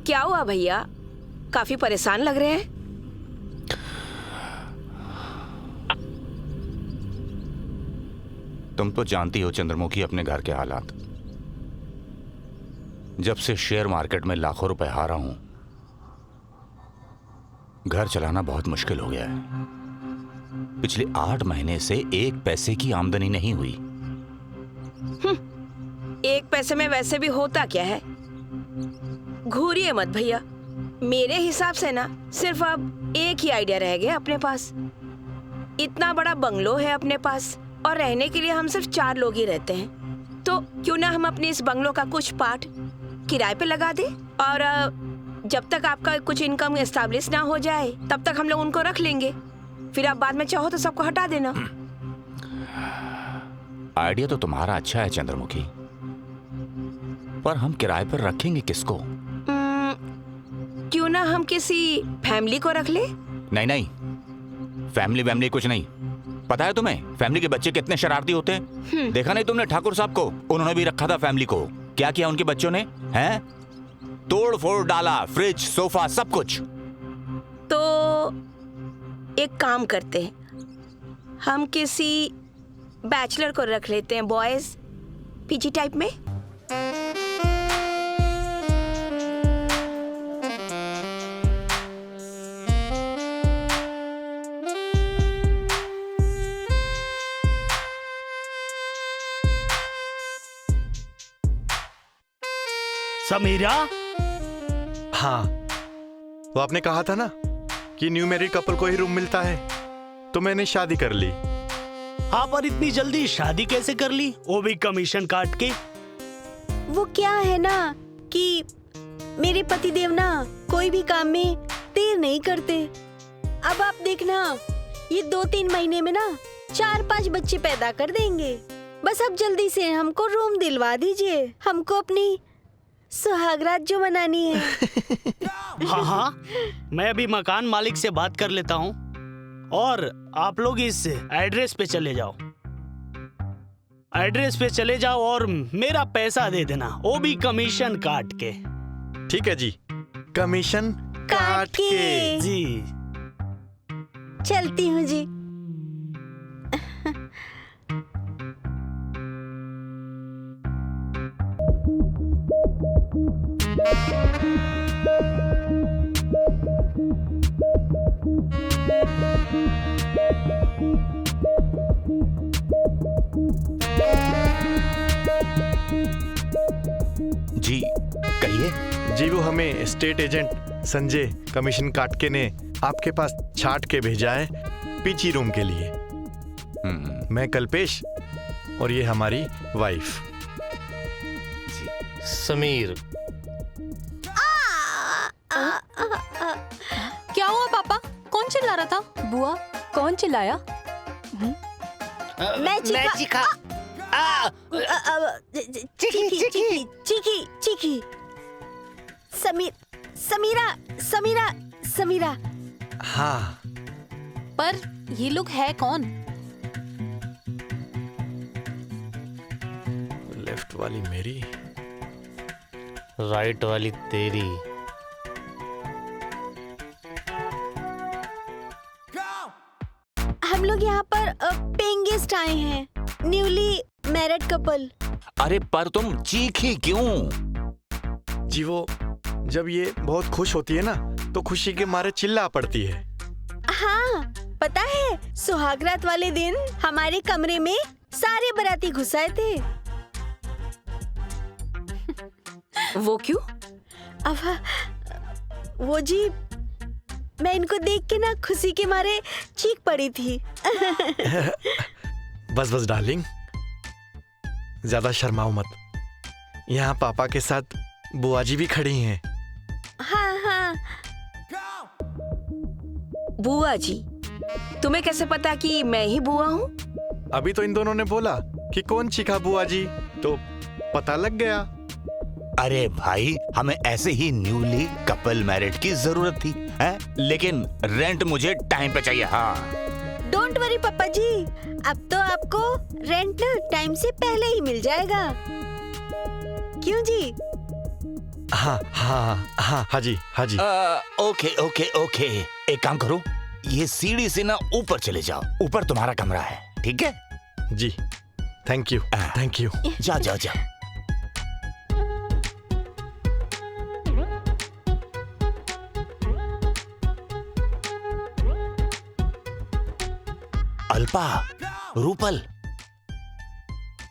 क्या हुआ भैया, काफी परेशान लग रहे हैं। तुम तो जानती हो चंद्रमुखी अपने घर के हालात। जब से शेयर मार्केट में लाखों रुपए हारा हूं, घर चलाना बहुत मुश्किल हो गया है। पिछले 8 महीने से 1 पैसे की आमदनी नहीं हुई। 1 पैसे में वैसे भी होता क्या है, घूरिए मत भैया। मेरे हिसाब से ना सिर्फ अब एक ही आइडिया रह गया अपने पास। इतना बड़ा बंगलो है अपने पास और रहने के लिए हम सिर्फ 4 लोग ही रहते हैं, तो क्यों ना हम अपने इस बंगलो का कुछ पार्ट किराए पे लगा दें और जब तक आपका कुछ इनकम एस्टैब्लिश ना हो जाए तब तक हम लोग उनको रख लेंगे। फिर आप बाद में चाहो तो सबको हटा देना। आइडिया तो तुम्हारा अच्छा है चंद्रमुखी, पर हम किराए पर रखेंगे किसको? क्यों ना हम किसी फैमिली को रख ले? नहीं नहीं, फैमिली कुछ नहीं। पता है तुम्हें फैमिली के बच्चे कितने शरारती होते हैं? देखा नहीं तुमने ठाकुर साहब को? उन्होंने भी रखा था फैमिली को। क्या किया उनके बच्चों ने? हैं? तोड़ फोड़ डाला, फ्रिज, सोफा, सब कुछ। तो एक काम करते हैं, हम किसी बैचलर को रख लेते हैं, बॉयज पीजी टाइप में। समीरा? हाँ, वो आपने कहा था ना कि न्यू मैरिड कपल को ही रूम मिलता है, तो मैंने शादी कर ली। हाँ, पर इतनी जल्दी शादी कैसे कर ली, वो भी कमीशन काट के? वो क्या है ना कि मेरे पति देव ना कोई भी काम में देर नहीं करते। अब आप देखना, ये 2-3 महीने में ना 4-5 बच्चे पैदा कर देंगे। बस अब जल्दी से हमको रूम दिलवा दीजिए, हमको अपनी सुहागरात जो मनानी है। हाँ, मैं अभी मकान मालिक से बात कर लेता हूँ और आप लोग इस एड्रेस पे चले जाओ। एड्रेस पे चले जाओ और मेरा पैसा दे देना, वो भी कमीशन काट के। ठीक है जी, कमीशन काट के। जी चलती हूँ जी। जी कहिए। जी, वो हमें स्टेट एजेंट संजय कमीशन काट के ने आपके पास छाट के भेजा है पीजी रूम के लिए। मैं कल्पेश और ये हमारी वाइफ समीर। क्या हुआ पापा? कौन चिल्ला रहा था? बुआ, कौन चिल्लाया? मैं चीखा। चीखी। समीरा। हाँ, पर ये लोग है कौन? लेफ्ट वाली मेरी, राइट वाली तेरी। हम लोग यहाँ पर पेइंग गेस्ट आए हैं, न्यूली मैरिड कपल। अरे पर तुम चीखी क्यों? जी वो जब ये बहुत खुश होती है ना तो खुशी के मारे चिल्ला पड़ती है। हाँ, पता है सुहागरात वाले दिन हमारे कमरे में सारे बाराती घुस आए थे। वो क्यों? अब वो जी, मैं इनको देख के ना खुशी के मारे चीख पड़ी थी। बस डार्लिंग, ज्यादा शर्माओ मत। यहाँ पापा के साथ बुआ जी भी खड़ी हैं। हाँ। बुआ जी? तुम्हें कैसे पता कि मैं ही बुआ हूँ? अभी तो इन दोनों ने बोला कि कौन चीखा बुआ जी, तो पता लग गया। अरे भाई, हमें ऐसे ही न्यूली कपल मैरिड की जरूरत थी, है? लेकिन रेंट मुझे टाइम पे चाहिए। हाँ, डोंट वरी पापा जी, अब तो आपको रेंट ना टाइम से पहले ही मिल जाएगा। क्यों जी? हाँ हाँ हाँ हाँ जी हाँ जी। ओके ओके ओके, एक काम करो, ये सीढ़ी से ना ऊपर चले जाओ, ऊपर तुम्हारा कमरा है, ठीक है? जी थैंक यू थैंक यू। जा जा जा। अल्पा, रूपल,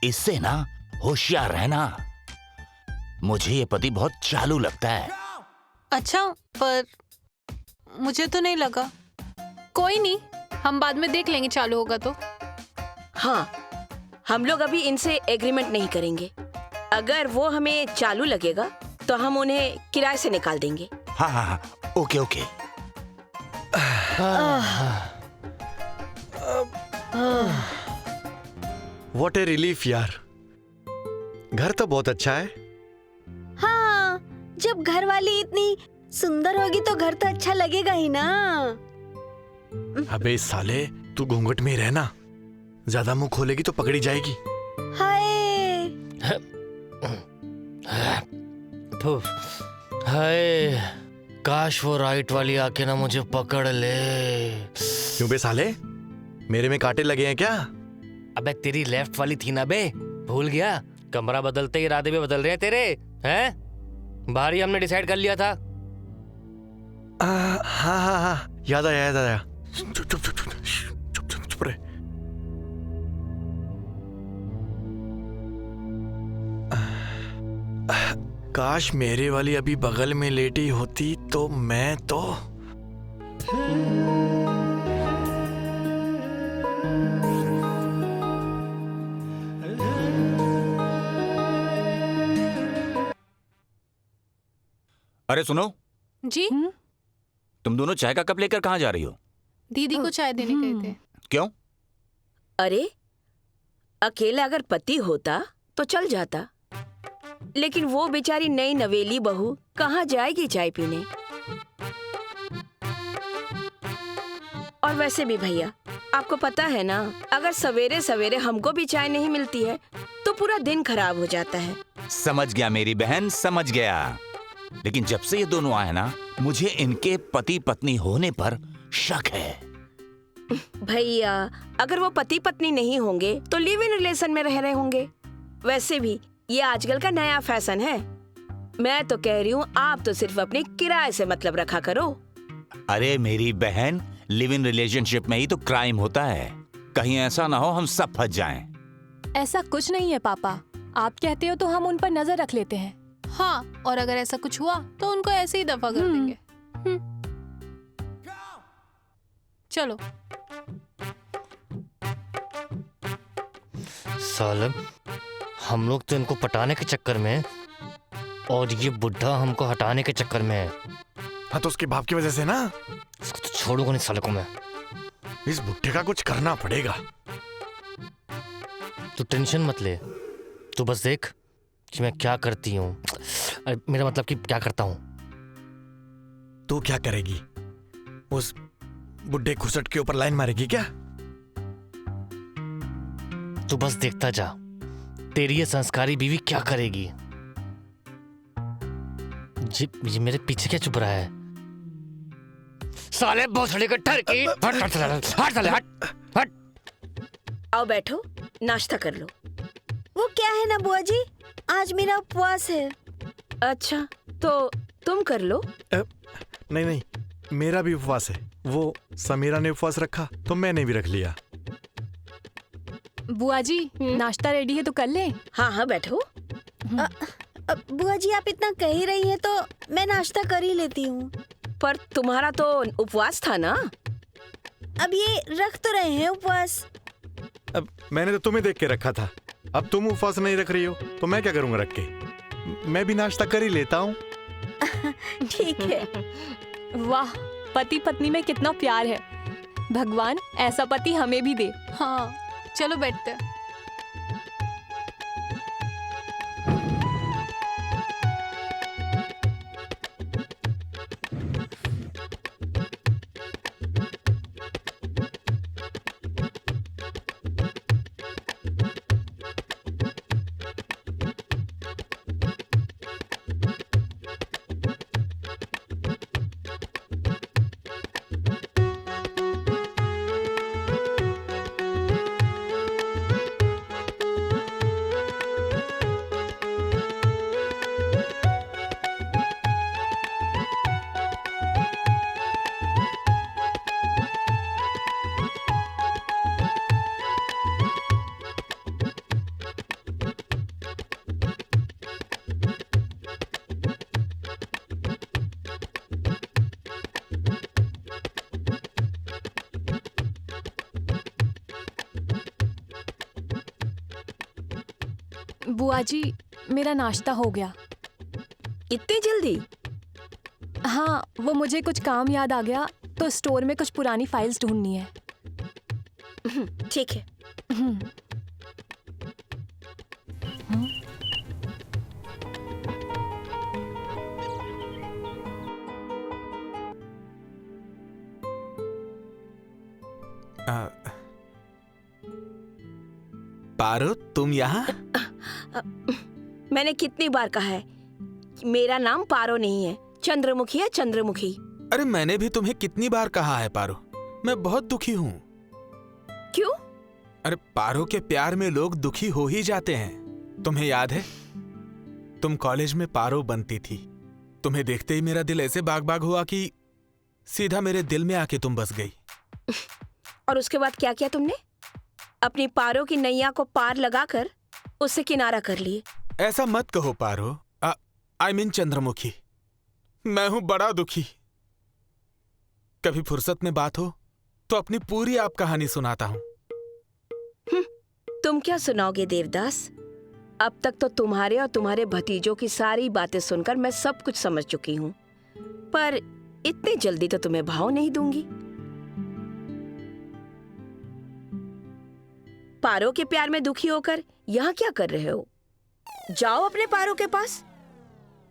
इससे ना होशियार रहना। मुझे ये पति बहुत चालू लगता है। अच्छा, पर मुझे तो नहीं लगा। कोई नहीं, हम बाद में देख लेंगे, चालू होगा तो। हाँ, हम लोग अभी इनसे एग्रीमेंट नहीं करेंगे। अगर वो हमें चालू लगेगा तो हम उन्हें किराए से निकाल देंगे। हाँ हाँ हाँ, okay okay. What A relief यार, घर तो बहुत अच्छा है। हाँ, जब घर वाली इतनी सुंदर होगी तो घर तो अच्छा लगेगा ही ना। अबे साले, तू घूंघट में ही रहना, ज्यादा मुंह खोलेगी तो पकड़ी जाएगी। हाय, हाय, काश वो राइट वाली आके ना मुझे पकड़ ले। क्यों बे साले, मेरे में कांटे लगे हैं क्या? अबे तेरी लेफ्ट वाली थी ना बे, भूल गया? कमरा बदलते ही इरादे भी बदल रहे हैं तेरे, हैं? बाहर ही हमने डिसाइड कर लिया था। हाँ हाँ हाँ, याद आया याद आया। चुप चुप चुप चुप चुप चुप चुप रहे। काश मेरे वाली अभी बगल में लेटी होती तो मैं तो। अरे सुनो, जी, तुम दोनों चाय का कप लेकर कहाँ जा रही हो? दीदी को चाय देने गए थे। क्यों? अरे, अकेला अगर पति होता तो चल जाता, लेकिन वो बेचारी नई नवेली बहू कहाँ जाएगी चाय पीने। और वैसे भी भैया, आपको पता है ना, अगर सवेरे सवेरे हमको भी चाय नहीं मिलती है तो पूरा दिन खराब हो जाता है। समझ गया मेरी बहन, समझ गया। लेकिन जब से ये दोनों आए ना, मुझे इनके पति पत्नी होने पर शक है। भैया, अगर वो पति पत्नी नहीं होंगे तो लिव इन रिलेशन में रह रहे होंगे। वैसे भी ये आजकल का नया फैशन है। मैं तो कह रही हूँ, आप तो सिर्फ अपने किराए से मतलब रखा करो। अरे मेरी बहन, लिव इन रिलेशनशिप में ही तो क्राइम होता है। कहीं ऐसा ना हो हम सब फंस जाएं। ऐसा कुछ नहीं है पापा, आप कहते हो तो हम उन पर नजर रख लेते हैं। हाँ, और अगर ऐसा कुछ हुआ तो उनको ऐसे ही दफा कर देंगे। चलो। सालब, हम लोग तो इनको पटाने के चक्कर में और ये बुढ़ा हमको हटाने के चक्कर में है। हाँ तो उसके बाप की वजह से ना। इसको तो छोड़ूंगा नहीं साले को मैं। इस बुढ़े का कुछ करना पड़ेगा। तू टेंशन मत ले, तू बस देख कि मैं क्या करती हूँ। मेरा मतलब कि क्या करता हूँ। तू क्या करेगी? उस बुढ़े खुसट के ऊपर लाइन मारेगी क्या? तू बस देखता जा, तेरी ये संस्कारी बीवी क्या करेगी। ये मेरे पीछे क्या चुप रहा है? साले भोसड़ी का टर्की। हट। आओ बैठो, नाश्ता कर लो। वो क्या है ना बुआ जी, आज मेरा उपवास है। अच्छा, तो तुम कर लो। नहीं नहीं, मेरा भी उपवास है। वो समीरा ने उपवास रखा तो मैंने भी रख लिया। बुआ जी, नाश्ता रेडी है तो कर लें? हाँ हाँ बैठो। बुआ जी, आप इतना कह ही रही हैं तो मैं नाश्ता कर ही लेती हूँ। पर तुम्हारा तो उपवास था ना। अब ये रख तो रहे हैं उपवास। अब मैंने तो तुम्हें देख के रखा था, अब तुम उपवास नहीं रख रही हो तो मैं क्या करूंगा रख के? मैं भी नाश्ता कर ही लेता हूँ। ठीक है। वाह, पति पत्नी में कितना प्यार है। भगवान ऐसा पति हमें भी दे। हाँ, चलो बैठते हैं। बुआ जी, मेरा नाश्ता हो गया। इतनी जल्दी? हाँ, वो मुझे कुछ काम याद आ गया तो स्टोर में कुछ पुरानी फाइल्स ढूंढनी है। ठीक है। पारो, तुम यहाँ? मैंने कितनी बार कहा है, मेरा नाम पारो नहीं है, चंद्रमुखी है, चंद्रमुखी। अरे मैंने भी तुम्हें कितनी बार कहा है पारो, मैं बहुत दुखी हूँ। क्यों? अरे पारो के प्यार में लोग दुखी हो ही जाते हैं। तुम्हें याद है, तुम कॉलेज में पारो बनती थी। तुम्हें देखते ही मेरा दिल ऐसे बाग बाग हुआ कि सीधा मेरे दिल में आके तुम बस गई। और उसके बाद क्या किया तुमने? अपनी पारो की नैया को पार लगाकर उससे किनारा कर लिए। ऐसा मत कहो पारो, आई मीन चंद्रमुखी। मैं हूं बड़ा दुखी। कभी फुर्सत में बात हो तो अपनी पूरी आप कहानी सुनाता हूं। तुम क्या सुनाओगे देवदास? अब तक तो तुम्हारे और तुम्हारे भतीजों की सारी बातें सुनकर मैं सब कुछ समझ चुकी हूँ, पर इतनी जल्दी तो तुम्हें भाव नहीं दूंगी। पारो के प्यार में दुखी होकर यहाँ क्या कर रहे हो? जाओ अपने पारो के पास।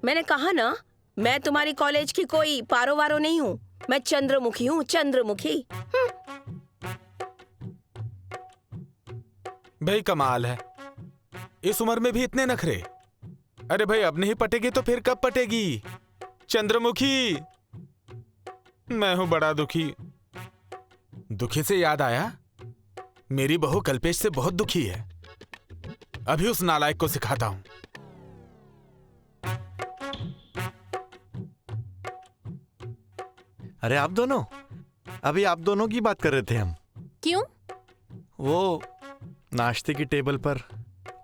मैंने कहा ना, मैं तुम्हारी कॉलेज की कोई पारो वारो नहीं हूँ, मैं चंद्रमुखी हूँ, चंद्रमुखी। भाई कमाल है, इस उम्र में भी इतने नखरे। अरे भाई अब नहीं पटेगी तो फिर कब पटेगी? चंद्रमुखी, मैं हूं बड़ा दुखी। दुखी से याद आया, मेरी बहू कल्पेश से बहुत दुखी है। अभी उस नालायक को सिखाता हूं। अरे आप दोनों, अभी आप दोनों की बात कर रहे थे हम। क्यों? वो नाश्ते की टेबल पर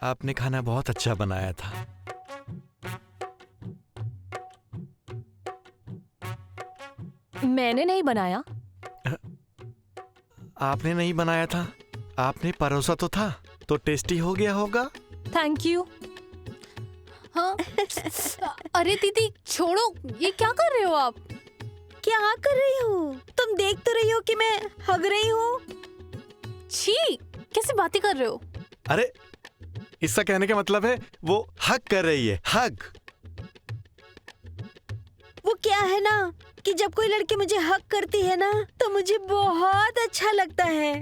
आपने खाना बहुत अच्छा बनाया था। मैंने नहीं बनाया। आपने नहीं बनाया था, आपने परोसा तो था, तो टेस्टी हो गया होगा। Thank you. हाँ। अरे दीदी छोड़ो, ये क्या कर रहे हो आप? क्या कर रही हूँ? तुम देख तो रही हो कि मैं हग रही हूँ। छी, कैसी बातें कर रहे हो? अरे इसका कहने का मतलब है वो हग कर रही है, हग। वो क्या है ना कि जब कोई लड़की मुझे हग करती है ना तो मुझे बहुत अच्छा लगता है।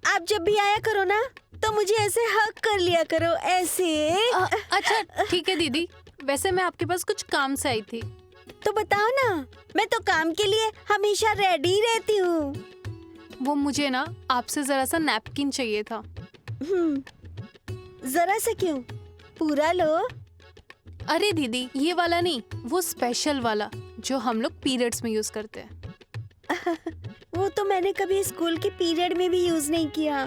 आप जब भी आया करो ना तो मुझे ऐसे हग कर लिया करो, ऐसे। अच्छा ठीक है दीदी, वैसे मैं आपके पास कुछ काम से आई थी। तो बताओ ना, मैं तो काम के लिए हमेशा रेडी रहती हूँ। वो मुझे ना आपसे जरा सा नैपकिन चाहिए था। जरा सा क्यों, पूरा लो। अरे दीदी ये वाला नहीं, वो स्पेशल वाला जो हम लोग पीरियड्स में यूज करते हैं। वो तो मैंने कभी स्कूल के पीरियड में भी यूज नहीं किया।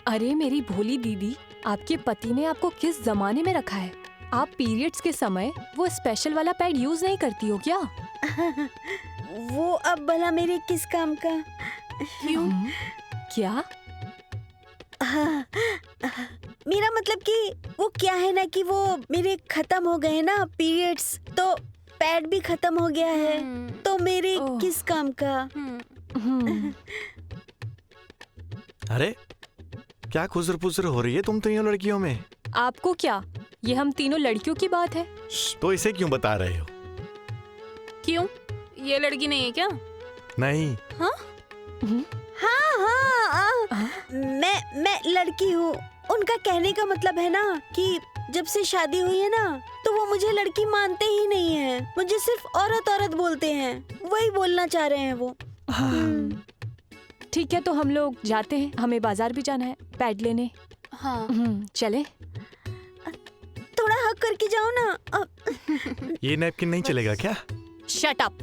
अरे मेरी भोली दीदी, आपके पति ने आपको किस जमाने में रखा है? आप पीरियड्स के समय वो स्पेशल वाला पैड यूज नहीं करती हो क्या? वो अब भला मेरे किस काम का? क्यों? क्या? मेरा मतलब कि वो क्या है ना कि वो मेरे खत्म हो गए ना पीरियड्स, तो पैड भी खत्म हो गया है, तो मेरे किस काम का? अरे क्या खुजर पुजर हो रही है तुम तीनों लड़कियों में? आपको क्या, ये हम तीनों लड़कियों की बात है। तो इसे क्यों बता रहे हो? क्यों, ये लड़की नहीं है क्या? नहीं। हाँ, मैं लड़की हूँ। उनका कहने का मतलब है ना कि जब से शादी हुई है ना तो वो मुझे लड़की मानते ही नहीं है, मुझे सिर्फ औरत औरत बोलते हैं। वही बोलना चाह रहे हैं वो। ठीक है, तो हम लोग जाते हैं, हमें बाजार भी जाना है पैड लेने। हाँ। चले। थोड़ा हक करके जाओ ना। ये नैपकिन नहीं चलेगा क्या? Shut up.